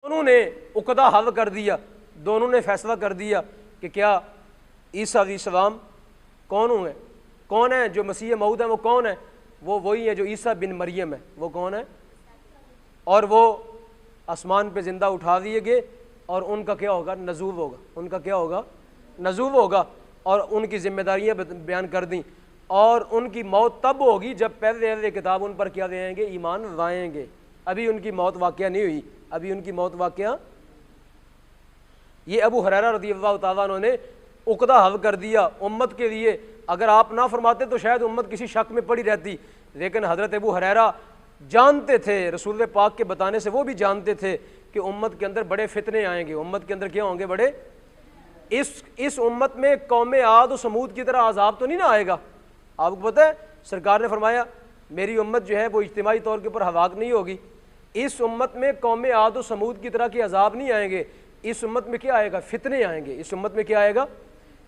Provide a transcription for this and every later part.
दोनों ने उकदा हल कर दिया, दोनों ने फैसला कर दिया कि क्या ईसा अलैहिस्सलाम कौन है जो मसीह मऊद है, वो कौन है? वो वही है जो ईसा बिन मरियम है। वो कौन है? और वो आसमान पे ज़िंदा उठा दिए गए और उनका क्या होगा? नज़ूब होगा। उनका क्या होगा? नज़ूब होगा। और उनकी जिम्मेदारियाँ बयान कर दी। और उनकी मौत तब होगी जब पहले अहले किताब उन पर क्या देंगे? ईमान लाएंगे। अभी उनकी मौत वाक़या नहीं हुई, अभी उनकी मौत वाक़या। ये अबू हुरैरा रज़ियल्लाहु तआला अन्हु ने उकदा हल कर दिया उम्मत के लिए। अगर आप ना फरमाते तो शायद उम्मत किसी शक में पड़ी रहती, लेकिन हज़रत अबू हुरैरा जानते थे, रसूल पाक के बताने से वो भी जानते थे कि उम्मत के अंदर बड़े फितने आएंगे। उम्मत के अंदर क्या होंगे? बड़े। इस उम्मत में कौम आद और समूद की तरह अजाब तो नहीं ना आएगा। आपको पता है सरकार ने फरमाया मेरी उम्मत जो है वो इज्तिमाई तौर के ऊपर हलाक नहीं होगी। इस उम्मत में कौम आद और समूद की तरह के अजाब नहीं आएंगे। इस उम्मत में क्या आएगा? फितने आएंगे। इस उम्मत में क्या आएगा?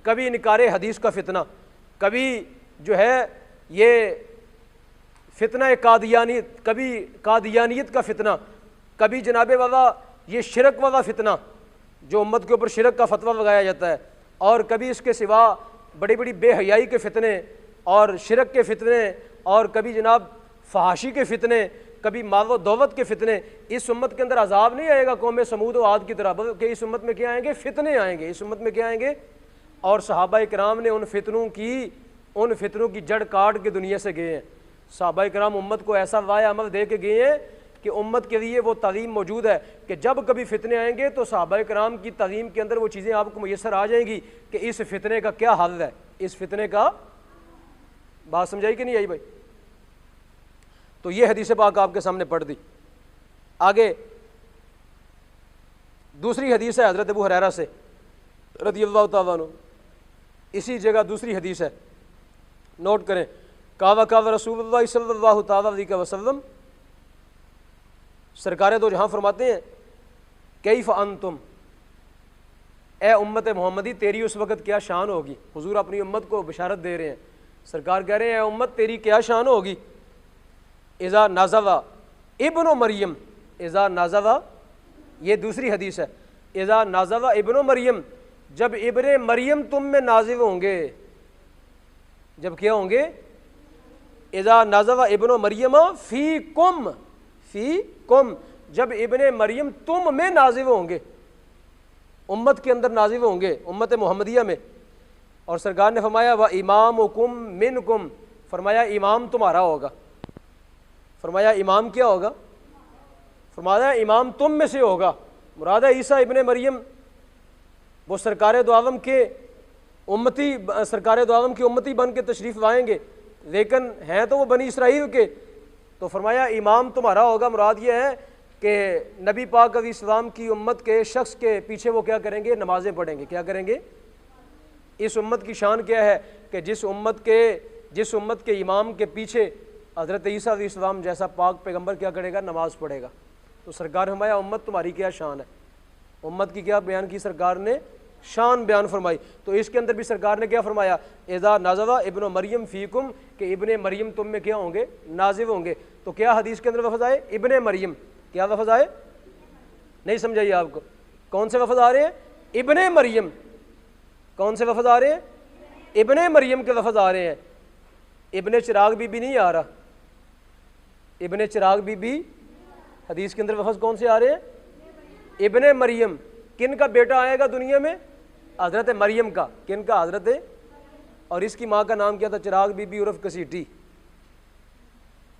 कभी इनकार हदीस का फितना, कभी जो है ये फितना कादियानियत, कभी कादियानियत का फितना, कभी जनाबे वाला ये शिरक वाला फितना जो उम्मत के ऊपर शिरक का फतवा लगाया जाता है, और कभी इसके सिवा बड़ी बड़ी बेहयाई के फितने और शिरक के फितने, और कभी जनाब फहाशी के फितने, कभी माल दौलत के फितने। इस उम्मत के अंदर अजाब नहीं आएगा कौम समूद व आद की तरह, बल्कि इस उम्मत में क्या आएंगे? फितने आएंगे। इस उम्मत में क्या आएंगे? और सहाबा कराम ने उन फितनों की जड़ काट के दुनिया से गए हैं। सहाबा कराम उम्मत को ऐसा वाय अमल दे के गए हैं कि उम्मत के लिए वो तालीम मौजूद है कि जब कभी फितने आएंगे तो सहाबा कराम की तालीम के अंदर वो चीज़ें आपको मुयसर आ जाएंगी कि इस फितने का क्या हल है, इस फितने का। बात समझाई कि नहीं आई भाई? तो ये हदीस पाक आपके सामने पढ़ दी। आगे दूसरी हदीस है हज़रत अबू हुरैरा से रज़ियल्लाहु तआला अन्हु। इसी जगह दूसरी हदीस है, नोट करें। कावा कावा रसूलुल्लाह सल्लल्लाहु तआला अलैहि वसल्लम, सरकार दो जहाँ फरमाते हैं कैफ अंतुम, ए उम्मत मोहम्मदी तेरी उस वक़्त क्या शान होगी। हुजूर अपनी उम्मत को बशारत दे रहे हैं। सरकार कह रहे हैं ए उम्मत तेरी क्या शान होगी। इज़ा नाज़ला इब्नो मरियम, इज़ा नाज़ला, ये दूसरी हदीस है। इज़ा नाज़ला इब्नो मरियम, जब इब्ने मरियम तुम में नाजिल होंगे। जब क्या होंगे? इज़ा नाज़ला इब्नो मरियम फ़ी कुम, जब इब्ने मरियम तुम में नाजिल होंगे, उम्मत के अंदर नाजिल होंगे, उम्मत मोहम्मदिया में। और सरकार ने फरमाया व इमामुकुम मिनकुम, फरमाया इमाम तुम्हारा होगा। फरमाया इमाम क्या होगा? फरमाया इमाम तुम में से होगा। मुराद है ईसा इब्ने मरियम, वो सरकार दो आलम के उम्मती, सरकार दो आलम की उम्मती बन के तशरीफ़ लाएंगे, लेकिन हैं तो वो बनी इसराइल के। तो फरमाया इमाम तुम्हारा होगा। मुराद ये है कि नबी पाक अलैहिस्सलाम की उम्मत के शख्स के पीछे वो क्या करेंगे? नमाज़ें पढ़ेंगे। क्या करेंगे? इस उम्मत की शान क्या है कि जिस उम्मत के इमाम के पीछे हज़रत ईसा अलैहिस्सलाम जैसा पाक पैगंबर क्या करेगा? नमाज़ पढ़ेगा। तो सरकार फरमाया उम्मत तुम्हारी क्या शान है। उम्मत की क्या बयान की सरकार ने? शान बयान फरमाई। तो इसके अंदर भी सरकार ने क्या फरमाया? इज़ा नाज़ला इब्नो मरियम फ़ीकुम, कि इब्ने मरियम तुम में क्या होंगे? नाजिल होंगे। तो क्या हदीस के अंदर लफ्ज़ आए? इब्ने मरियम। क्या लफ्ज़ आए? नहीं समझाइए आपको। कौन से लफ्ज़ आ रहे हैं? इब्ने मरियम। कौन से लफ्ज़ आ रहे हैं? इब्ने मरियम के लफ्ज़ आ रहे हैं। इब्ने चिराग बीबी नहीं आ रहा। इब्ने चिराग बीबी हदीस के अंदर लफ्ज़ कौन से आ रहे हैं? इब्ने मरियम। किन का बेटा आएगा दुनिया में? हज़रत मरियम का। किन का? हज़रत। और इसकी माँ का नाम क्या था? चिराग बीबी उर्फ कसीटी।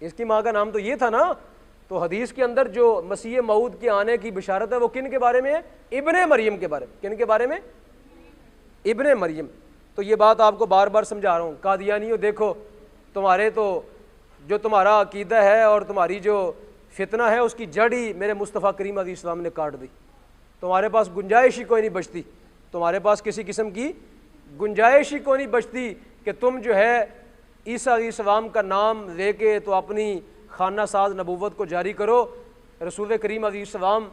इसकी माँ का नाम तो ये था ना। तो हदीस के अंदर जो मसीह मऊद के आने की बिशारत है वो किन के बारे में है? इब्ने मरियम के बारे में। किन के बारे में? इब्ने मरियम। तो ये बात आपको बार बार समझा रहा हूँ। कादियानियों देखो, तुम्हारे तो जो तुम्हारा अकीदा है और तुम्हारी जो फितना है उसकी जड़ ही मेरे मुस्तफ़ा करीम अलैहिस्सलाम ने काट दी। तुम्हारे पास गुंजाइश ही कोई नहीं बचती। तुम्हारे पास किसी किस्म की गुंजाइश ही कोई नहीं बचती कि तुम जो है ईसा अलैहिस्सलाम का नाम लेके तो अपनी खाना साज नबूवत को जारी करो। रसूल करीम अलैहिस्सलाम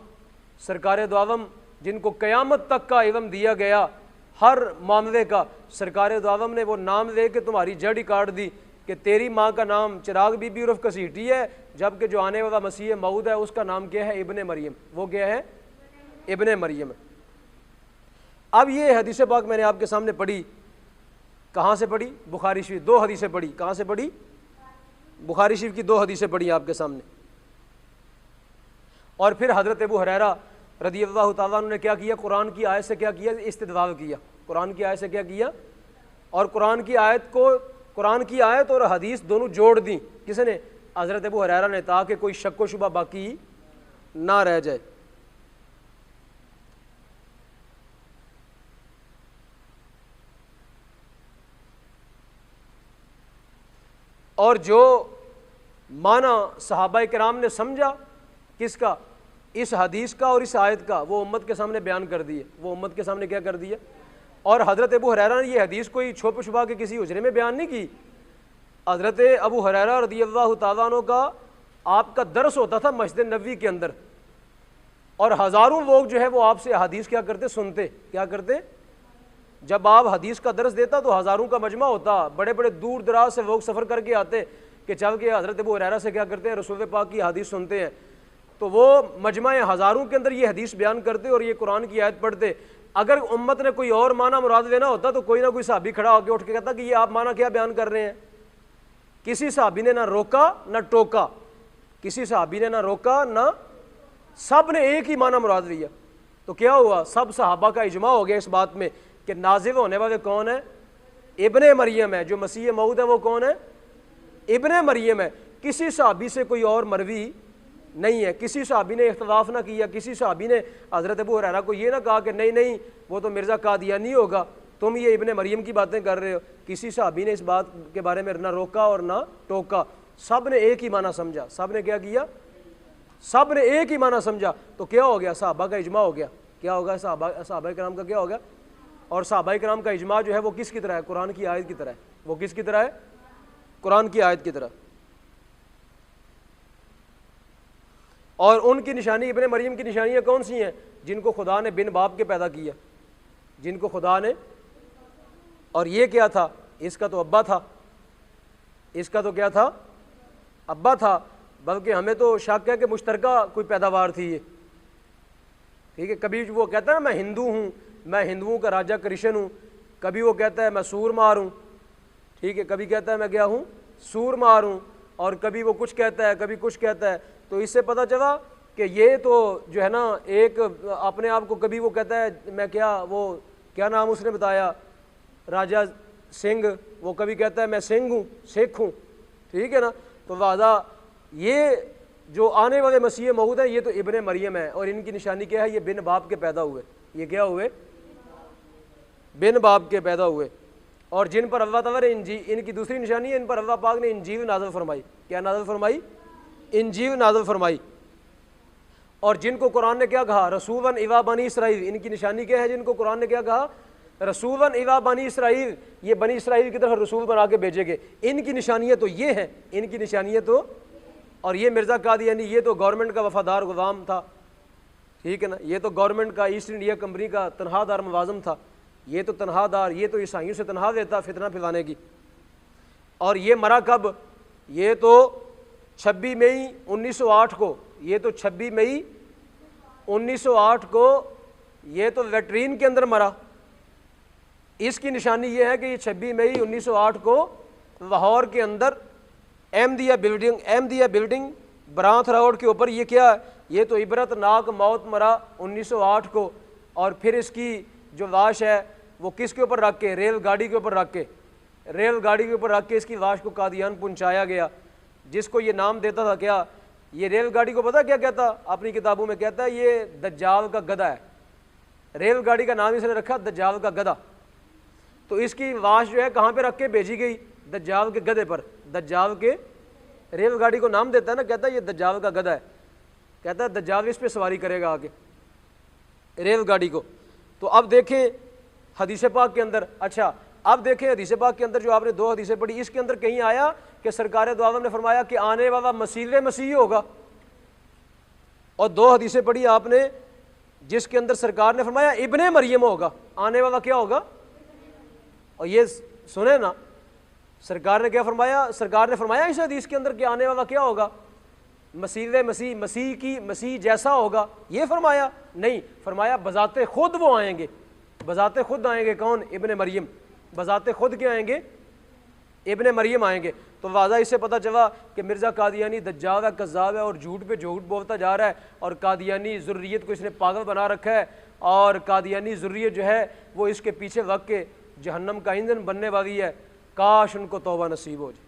सरकार दो आलम जिनको क़यामत तक का इल्म दिया गया हर मामले का, सरकार दो आलम ने वो नाम ले के तुम्हारी जड़ ही काट दी कि तेरी माँ का नाम चिराग बीबी उर्फ कसीटी है, जबकि जो आने वाला मसीह मऊद है उसका नाम क्या है? इब्ने मरियम। वो क्या है? इब्ने मरियम है। अब ये हदीस पाक मैंने आपके सामने पढ़ी, कहाँ से पढ़ी? बुखारी शरीफ। 2 हदीसें पढ़ी। कहाँ से पढ़ी? बुखारी शरीफ की 2 हदीसें पढ़ी आपके सामने। और फिर हज़रत अबू हुरैरा रज़ियल्लाहु ताला अन्हु ने क्या किया? कुरान की आयत से क्या किया? इस्तिदलाल किया। कुरान की आयत से क्या किया? और कुरान की आयत और हदीस दोनों जोड़ दी। किसने? हज़रत अबू हुरैरा ने, ताकि कोई शक व शुबा बाकी ना रह जाए। और जो माना सहाबा किराम ने समझा किसका? इस हदीस का और इस आयत का, वो उम्मत के सामने बयान कर दिए। वो उम्मत के सामने क्या कर दिया? और हज़रत अबू हुरैरा ने ये हदीस कोई छुप छुपा के किसी हुजरे में बयान नहीं की। हज़रत अबू हुरैरा रज़ियल्लाहु ताला अन्हु का आपका दर्स होता था मस्जिद नबवी के अंदर, और हज़ारों लोग जो है वो आपसे हदीस क्या करते? सुनते। क्या करते? जब आप हदीस का दर्स देता तो हज़ारों का मजमा होता, बड़े बड़े दूर दराज से लोग सफ़र करके आते कि चल के हज़रत अबू हुरैरा से क्या करते हैं? रसूल पाक की हदीस सुनते हैं। तो वो मजमा हज़ारों के अंदर ये हदीस बयान करते और ये कुरान की आयत पढ़ते। अगर उम्मत ने कोई और माना मुराद लेना होता तो कोई ना कोई सहाबी खड़ा होकर उठ के कहता कि ये आप माना क्या बयान कर रहे हैं। किसी सहाबी ने ना रोका ना टोका, किसी सहाबी ने ना रोका ना, सब ने एक ही माना मुराद लिया। तो क्या हुआ? सब सहाबा का इजमा हो गया इस बात में कि नाज़िल होने वाले कौन है? इब्ने मरियम है। जो मसीह मऊद है वो कौन है? इब्ने मरियम है। किसी सहाबी से कोई और मरवी नहीं है। किसी सहाबी ने इख्तलाफ ना किया। किसी सहाबी ने हज़रत अबू हुरैरा को ये ना कहा कि नहीं नहीं वो तो मिर्ज़ा कादियानी होगा, तुम ये इब्ने मरियम की बातें कर रहे हो। किसी सहाबी ने इस बात के बारे में ना रोका और ना टोका। सब ने एक ही माना समझा। सब ने क्या किया? सब ने एक ही माना समझा। तो क्या हो गया? सहाबा का इजमा हो गया। क्या होगा? सहाबा किराम का क्या हो गया? और सहाबा किराम का इजमा जो है वो किसकी तरह है? कुरान की आयत की तरह है। वो किसकी तरह है? कुरान की आयत की तरह। और उनकी निशानी, इब्ने मरियम की निशानियाँ कौन सी हैं? जिनको खुदा ने बिन बाप के पैदा किया, जिनको खुदा ने, और ये क्या था? इसका तो अब्बा था। इसका तो क्या था? अब्बा था। बल्कि हमें तो शक है कि मुश्तरका कोई पैदावार थी ये। ठीक है, कभी वो कहता है मैं हिंदू हूँ, मैं हिंदुओं का राजा कृष्ण हूँ, कभी वो कहता है मैं सूरमार हूँ। ठीक है, कभी कहता है मैं क्या हूँ? सूरमार हूँ। और कभी वो कुछ कहता है, कभी कुछ कहता है। तो इससे पता चला कि ये तो जो है ना, एक अपने आप को कभी वो कहता है मैं क्या, वो क्या नाम उसने बताया, राजा सिंह, वो कभी कहता है मैं सिंह हूँ, सिख हूँ। ठीक है ना। तो वादा ये जो आने वाले मसीह मऊद है ये तो इब्ने मरियम है। और इनकी निशानी क्या है? ये बिन बाप के पैदा हुए। ये क्या हुए? बिन बाप के पैदा हुए। और जिन पर अल्लाह ताला ने इनकी दूसरी निशानी है, इन पर अल्लाह पाक ने इंजील नाज़िल फरमाई। क्या नाज़िल फरमाई? इंजील नाज़िल फरमाई। और जिनको कुरान ने क्या कहा? रसूलन इला बनी इसराइल। इनकी निशानी क्या है? जिनको कुरान ने क्या कहा? रसूलन इला बनी इसराइल। ये बनी इसराइल की तरफ रसूल बना के भेजे गए। इनकी निशानियाँ तो ये हैं, इनकी निशानियाँ तो। और ये मिर्ज़ा कादियानी, ये तो गवर्नमेंट का वफादार गुलाम था। ठीक है ना। ये तो गवर्नमेंट का, ईस्ट इंडिया कंपनी का तनहादार मुलाजिम था। ये तो तनहादार, ये तो ईसाइयों से तनहा देता फितना फैलाने की। और ये मरा कब? ये तो 26 मई 1908 को, ये तो 26 मई 1908 को ये तो लेटरीन के अंदर मरा। इसकी निशानी ये है कि ये 26 मई 1908 को लाहौर के अंदर अहमदिया बिल्डिंग बरात रोड के ऊपर, ये क्या है? ये तो इबरतनाक मौत मरा 1908 को। और फिर इसकी जो लाश है वो किसके ऊपर रख के? रेलगाड़ी के ऊपर रख के, रेलगाड़ी के ऊपर रख के इसकी लाश को कादियान पहुंचाया गया। जिसको ये नाम देता था क्या? ये रेलगाड़ी को पता क्या कहता? अपनी किताबों में कहता है ये दज्जाल का गधा है। रेलगाड़ी का नाम इसने रखा दज्जाल का गधा। तो इसकी लाश जो है कहाँ पे रख के भेजी गई? दज्जाल के गधे पर। दज्जाल के, रेलगाड़ी को नाम देता है ना, कहता है ये दज्जाल का गधा है। कहता है दज्जाल इस पे सवारी करेगा आगे, रेलगाड़ी को। तो अब देखें हदीस पाक के अंदर, अच्छा अब देखें हदीस पाक के अंदर जो आपने 2 हदीसें पढ़ी, इसके अंदर कहीं आया कि सरकार दो आलम ने फरमाया कि आने वाला मसीह होगा। और 2 हदीसें पढ़ी आपने जिसके अंदर सरकार ने फरमाया इब्ने मरियम होगा। आने वाला क्या होगा? और ये सुने ना, सरकार ने क्या फरमाया? सरकार ने फरमाया इस हदीस के अंदर कि आने वाला क्या होगा? मसीह मसीह मसीह की मसीह जैसा होगा ये फरमाया? नहीं, फरमाया बजाते खुद वो आएंगे। बजाते खुद आएंगे कौन? इब्ने मरियम। बजाते खुद क्या आएंगे? इब्ने मरियम आएंगे। तो वाज़ा इससे पता चला कि मिर्ज़ा कादियानी दज्जाल है, कज़्ज़ाब है और झूठ पे झूठ बोलता जा रहा है, और कादियानी ज़ुर्रियत को इसने पागल बना रखा है, और कादियानी ज़ुर्रियत जो है वो इसके पीछे वक्त के जहन्नम का ईंधन बनने वाली है। काश उनको तौबा नसीब हो जाए,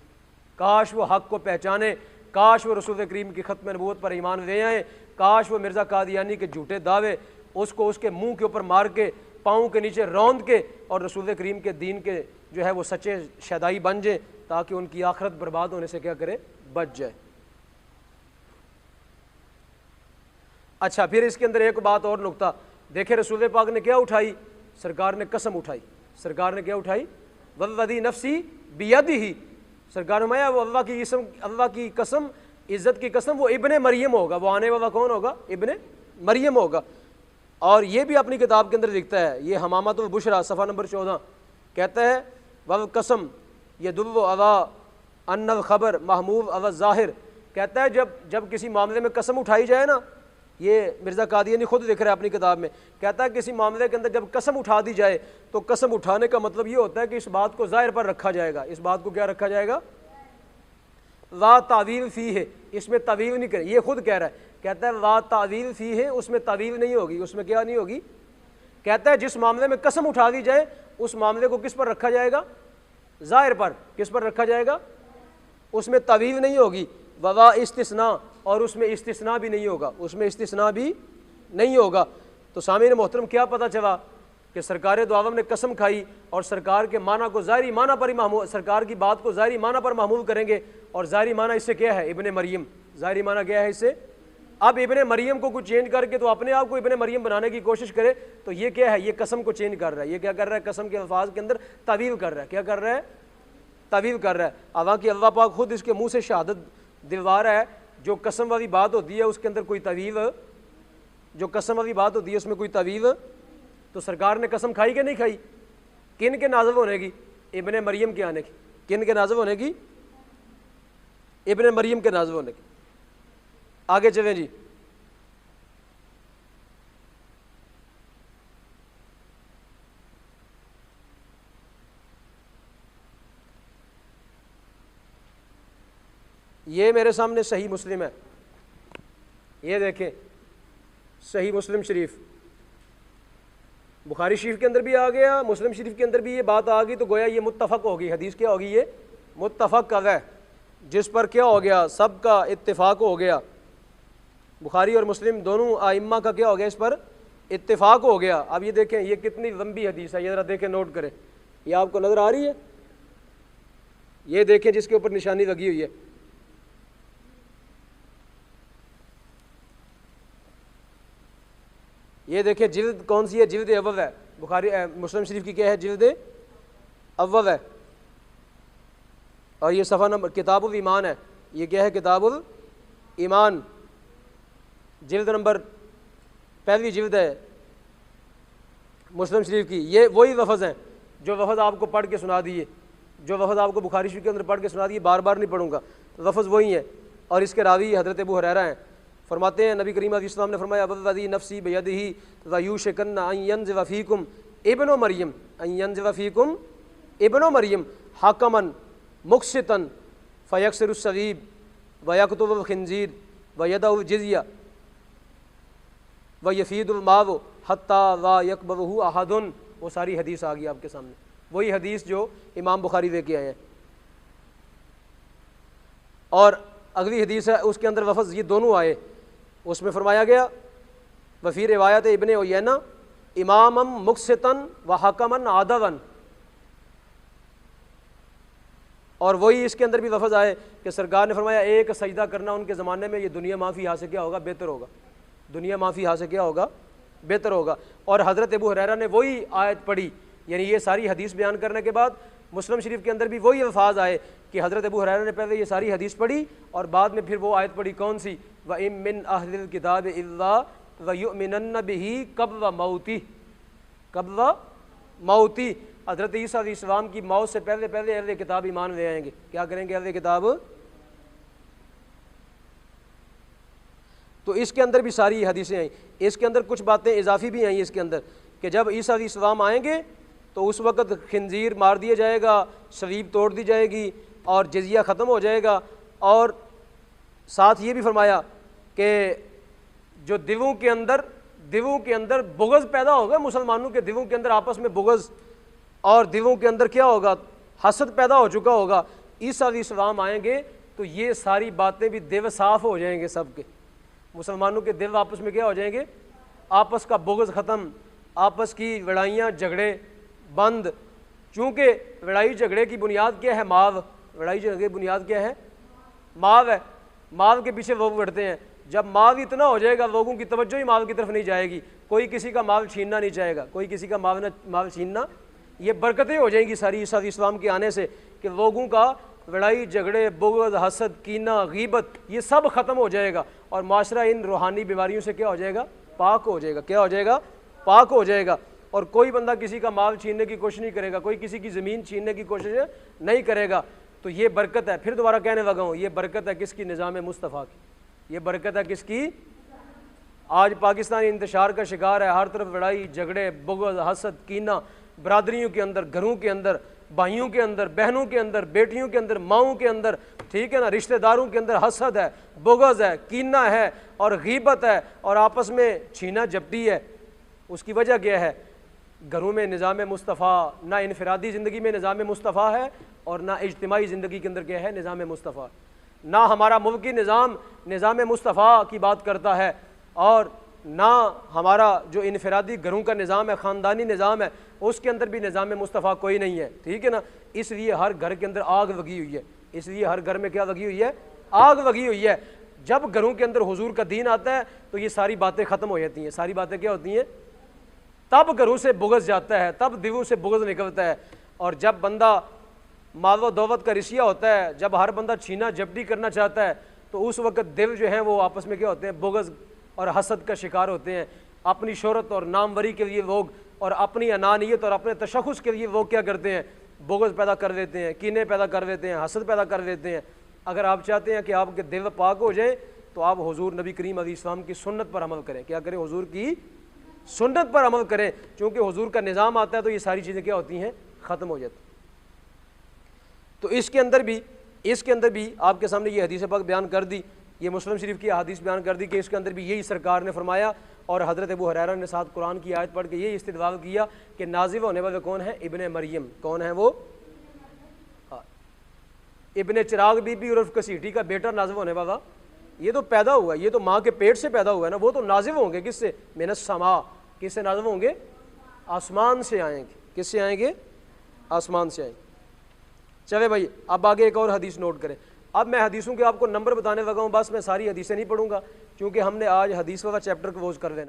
काश वो हक़ को पहचाने, काश वो रसूल करीम की ख़त्म नबूवत पर ईमान ले आए, काश वो मिर्ज़ा कादियानी के झूठे दावे उसको उसके मुंह के ऊपर मार के, पाँव के नीचे रौंद के, और रसूल करीम के दीन के जो है वो सच्चे शदाई बन जाए, ताकि उनकी आखिरत बर्बाद होने से क्या करे? बच जाए। अच्छा, फिर इसके अंदर एक बात और नुक्ता देखे, रसूल पाक ने क्या उठाई? सरकार ने कसम उठाई। सरकार ने क्या उठाई? वल्लज़ी नफ्सी बियदिही। सरकार में वो अल्लाह की कसम, इज़्ज़त की कसम, वो इब्ने मरियम होगा। वो आने वाला कौन होगा? इब्ने मरियम होगा। और ये भी अपनी किताब के अंदर लिखता है, ये हमामतुल बुशरा सफ़ा नंबर 14 कहता है, वल कसम यदुल्लु अला अन्नल खबर महमूद अल ज़ाहिर। कहता है जब किसी मामले में कसम उठाई जाए ना, ये मिर्ज़ा कादियानी खुद लिख रहा है अपनी किताब में, कहता है किसी मामले के अंदर जब कसम उठा दी जाए, तो कसम उठाने का मतलब ये होता है कि इस बात को ज़ाहिर पर रखा जाएगा। इस बात को क्या रखा जाएगा? ला तावील फ़ी है, इसमें तावील नहीं करे। ये खुद कह रहा है, कहता है ला तावील फ़ी है, उसमें तावील नहीं होगी। उसमें क्या नहीं होगी? कहता है जिस मामले में कसम उठा दी जाए, उस मामले को किस पर रखा जाएगा? ज़ाहिर पर। किस पर रखा जाएगा? उसमें तावील नहीं होगी। ववा इस्तिस्ना, और उसमें इस्तिस्ना भी नहीं होगा। उसमें इस्तिस्ना भी नहीं होगा। तो सामीन मोहतरम, क्या पता चला कि सरकार दो आलम ने कसम खाई, और सरकार के माना को ज़ाहिरी माना पर ही महमूद, सरकार की बात को ज़ाहिरी माना पर महमूद करेंगे। और ज़ाहिरी माना इससे क्या है? इब्ने मरियम। ज़ाहिरी माना क्या है इससे? अब इब्ने मरियम को कुछ चेंज करके तो अपने आप को इब्ने मरियम बनाने की कोशिश करे, तो ये क्या है? ये कसम को चेंज कर रहा है। ये क्या कर रहा है? कसम के अल्फाज के अंदर तावील कर रहा है। क्या कर रहा है? तावील कर रहा है। हालांकि अल्लाह पाक खुद इसके मुंह से शहादत दिलवा रहा है, जो कसम वाली बात होती है उसके अंदर कोई तावील, जो कसम वाली बात होती है उसमें कोई तावील। तो सरकार ने कसम खाई कि नहीं खाई? किन के नाज़िल होने की? इब्ने मरियम के आने की। किन के नाज़िल होने की? इब्ने मरियम के नाज़िल होने की। आगे चलें जी। ये मेरे सामने सही मुस्लिम है, ये देखें सही मुस्लिम शरीफ। बुखारी शरीफ के अंदर भी आ गया, मुस्लिम शरीफ के अंदर भी ये बात आ गई, तो गोया ये मुत्तफ़क़ होगी। हदीस क्या होगी? ये मुत्तफ़क़ है, जिस पर क्या हो गया? सबका इत्तिफाक हो गया। बुखारी और मुस्लिम दोनों आइम्मा का क्या हो गया? इस पर इत्तिफाक हो गया। अब ये देखें, ये कितनी लंबी हदीस है, ये ज़रा देखें, नोट करें। ये आपको नज़र आ रही है? ये देखें जिसके ऊपर निशानी लगी हुई है। ये देखें जिल्द कौन सी है? जिल्द अव्वल है। बुखारी मुस्लिम शरीफ की क्या है? जिल्द अव्वल है। और ये सफ़ा नंबर किताबुल ईमान है। ये क्या है? किताबुल ईमान, जिल्द नंबर पहली जिल्द है मुस्लिम शरीफ की। ये वही लफ्ज़ हैं जो लफ्ज़ आपको पढ़ के सुना दिए, जो लफ्ज़ आपको बुखारी शरीफ के अंदर पढ़ के सुना दिए, बार बार नहीं पढ़ूंगा, लफ्ज़ वही है। और इसके रावी हज़रत अबू हुरैरा हैं। फरमाते हैं नबी करीम अलैहि सल्लम ने फरमाया, वल्लज़ी नफ्सी बियदिही लयूशिकन्ना अन यंज़िला फ़ीकुम इब्नु मरियम, अन यंज़िला फ़ीकुम इब्नु मरियम हकमन मुक़सितन फ़यक्सिरुस सलीब व यक़तुलुल खिंज़ीर व यदउल जिज़्या व यफ़ीदुल माव हत्ता ला यक़बलहु अहदुन। वो सारी हदीस आ गई आपके सामने, वही हदीस जो इमाम बुखारी लेके आए हैं। और अगली हदीस है, उसके अंदर लफ्ज़ ये दोनों आए। उसमें फरमाया गया वफ़ी रिवायत इब्ने उयैना इमामम मुक़सितन व हकमन आदवन। और वही इसके अंदर भी लफ्ज़ आए कि सरकार ने फरमाया एक सजदा करना उनके ज़माने में ये दुनिया माफ़ी यहाँ से क्या होगा? बेहतर होगा। दुनिया माफ़ी यहाँ से क्या होगा? बेहतर होगा। और हज़रत अबू हुरैरा ने वही आयत पढ़ी, यानी ये सारी हदीस बयान करने के बाद मुस्लिम शरीफ के अंदर भी वही अल्फाज आए कि हज़रत अबू हुरैरा ने पहले ये सारी हदीस पढ़ी और बाद में फिर वो आयत पढ़ी, कौन सी? व इम मिन अहलिल किताब इल्ला व युमिनन्न बिही क़ब्ल मौती, क़ब्ल मौती। हज़रत ईसा अलैहिस्सलाम की मौत से पहले पहले अहले किताब ईमान ले आएंगे। क्या करेंगे? अहले किताब तो इसके अंदर भी सारी हदीसें आई। इसके अंदर कुछ बातें इजाफी भी आई इसके अंदर कि जब ईसा अलैहिस्सलाम आएंगे तो उस वक़्त खिंजीर मार दिया जाएगा, सलीब तोड़ दी जाएगी और जजिया ख़त्म हो जाएगा। और साथ ये भी फरमाया कि जो दिलों के अंदर बुग़्ज़ पैदा होगा, मुसलमानों के दिलों के अंदर आपस में बुग़्ज़ और दिलों के अंदर क्या होगा, हसद पैदा हो चुका होगा। ईसा अलैहिस्सलाम आएंगे तो ये सारी बातें भी दिल साफ़ हो जाएंगे, सबके मुसलमानों के दिल आपस में क्या हो जाएंगे, आपस का बुग़्ज़ ख़त्म, आपस की लड़ाइयाँ झगड़े बंद। चूँकि लड़ाई झगड़े की बुनियाद क्या है, माव। लड़ाई झगड़े की बुनियाद क्या है, माव है। माव के पीछे लोग बढ़ते हैं। जब माव इतना हो जाएगा, लोगों की तवज्जो ही माव की तरफ नहीं जाएगी, कोई किसी का माल छीनना नहीं चाहेगा, कोई किसी का माल छीनना, ये बरकतें हो जाएंगी सारी ईसा अलैहिस्सलाम के आने से कि लोगों का लड़ाई झगड़े बुग़्ज़ हसद कीना गीबत ये सब ख़त्म हो जाएगा और माशरा इन रूहानी बीमारियों से क्या हो जाएगा, पाक हो जाएगा। क्या हो जाएगा, पाक हो जाएगा। और कोई बंदा किसी का माल छीनने की कोशिश नहीं करेगा, कोई किसी की ज़मीन छीनने की कोशिश नहीं करेगा। तो ये बरकत है। फिर दोबारा कहने लगा हूँ, ये बरकत है किसकी, निज़ाम मुस्तफ़ा की। ये बरकत है किसकी, आज पाकिस्तान इंतशार का शिकार है, हर तरफ लड़ाई झगड़े बुग़्ज़ हसद कीना, बरादरियों के अंदर, घरों के अंदर, भाइयों के अंदर, बहनों के अंदर, बेटियों के अंदर, माओं के अंदर, ठीक है ना, रिश्तेदारों के अंदर हसद है, बुग़्ज़ है, कीना है और गीबत है और आपस में छीना झपटी है। उसकी वजह क्या है, घरों में निज़ाम मुस्तफ़ा, ना इनफरादी ज़िंदगी में निज़ाम मुस्तफ़ा है और ना इज्तिमाई ज़िंदगी के अंदर क्या है, निज़ाम मुस्तफ़ा। ना हमारा मुल्की निज़ाम मुस्तफ़ा की बात करता है और ना हमारा जो इनफरादी घरों का निज़ाम है, ख़ानदानी निज़ाम है, उसके अंदर भी निज़ाम मुस्तफ़ा कोई नहीं है, ठीक है ना। इसलिए हर घर के अंदर आग लगी हुई है। इसलिए हर घर में क्या लगी हुई है, आग लगी हुई है। जब घरों के अंदर हुजूर का दीन आता है तो ये सारी बातें ख़त्म हो जाती हैं। सारी बातें क्या होती हैं, तब घरों से बुग़्ज़ जाता है, तब दिलों से बुग़्ज़ निकलता है। और जब बंदा माल दौलत का रिसिया होता है, जब हर बंदा छीना झपटी करना चाहता है, तो उस वक़्त दिल जो हैं वो आपस में क्या होते हैं, बुग़्ज़ और हसद का शिकार होते हैं। अपनी शोहरत और नामवरी के लिए लोग और अपनी अनानियत और अपने तशख़्ख़ुस के लिए लोग क्या करते हैं, बुग़्ज़ पैदा कर देते हैं, कीने पैदा कर देते हैं, हसद पैदा कर देते हैं। अगर आप चाहते हैं कि आपके दिल पाक हो जाए तो आप हुजूर नबी करीम अलैहिस्सलाम की सुन्नत पर अमल करें। क्या करें, हुजूर की सुन्नत पर अमल करें। क्योंकि हुजूर का निज़ाम आता है तो ये सारी चीज़ें क्या होती हैं, ख़त्म हो जाती। तो इसके अंदर भी आपके सामने ये हदीस पाक बयान कर दी, ये मुस्लिम शरीफ की हदीस बयान कर दी कि इसके अंदर भी यही सरकार ने फरमाया। और हज़रत अबू हुरैरा ने साथ कुरान की आयत पढ़ के यही इस्तिदलाल किया कि नाज़िल होने वाले कौन है, इब्ने मरियम। कौन है वो, इब्ने चिराग बीबी उर्फ कसीटी का बेटा नाज़िल होने वाला। ये तो पैदा हुआ, ये तो माँ के पेट से पैदा हुआ है ना, वो तो नाज़िल होंगे किससे, मिनस समा। किससे नाज़िल होंगे, आसमान से आएंगे। किससे आएंगे, आसमान से आएंगे। चले भाई, अब आगे एक और हदीस नोट करें। अब मैं हदीसों के आपको नंबर बताने लगा हूँ, बस मैं सारी हदीसें नहीं पढ़ूंगा क्योंकि हमने आज हदीस वाला चैप्टर क्लोज कर देना।